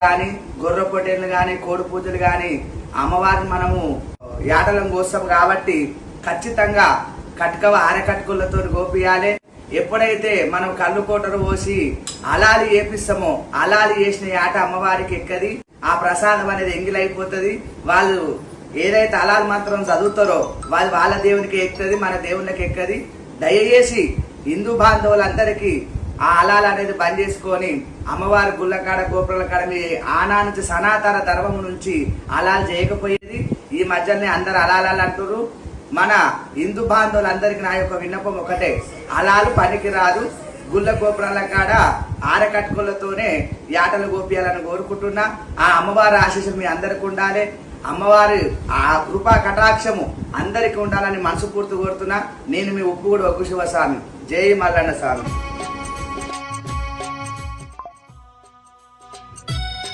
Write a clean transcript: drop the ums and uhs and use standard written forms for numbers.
కానీ గొర్రె పొట్టేళ్ళు కానీ కోడి పూజలు కానీ అమ్మవారిని మనము యాటలను కోస్తాం కాబట్టి ఖచ్చితంగా కట్కవ ఆరకట్టుకులతో గోపియాలి. ఎప్పుడైతే మనం కళ్ళు కోటరు పోసి అలాలి వేపిస్తామో అలాలి వేసిన యాట అమ్మవారికి ఎక్కది, ఆ ప్రసాదం అనేది ఎంగిలైపోతుంది. వాళ్ళు ఏదైతే అలాలు మాత్రం చదువుతారో వాళ్ళు వాళ్ళ దేవునికి ఎక్కుతుంది, మన దేవునికి ఎక్కది. దయచేసి హిందూ బాంధవులందరికీ ఆ అలాలు అనేది బంద్ చేసుకొని అమ్మవారి గుళ్ళకాడ గోపురాల కాడ మీ ఆనా నుంచి సనాతన ధర్మం నుంచి అలాలు చేయకపోయేది. ఈ మధ్యనే అందరు అలాలు అంటారు. మన హిందూ బాంధవులందరికీ నా యొక్క విన్నపం ఒకటే, అలాలు పనికి రాదు. గుళ్ళ గోపురాల కాడ ఆరకట్టుకులతోనే యాటలు గోపియాలని కోరుకుంటున్నా. ఆ అమ్మవారి ఆశీస్సులు మీ అందరికి ఉండాలి. అమ్మవారి ఆ కృపా కటాక్షము అందరికి ఉండాలని మనసు పూర్తి కోరుతున్నా. నేను మీ ఉప్పుగూడ ఒగ్గు శివస్వామి. జై మల్లన్న స్వామి.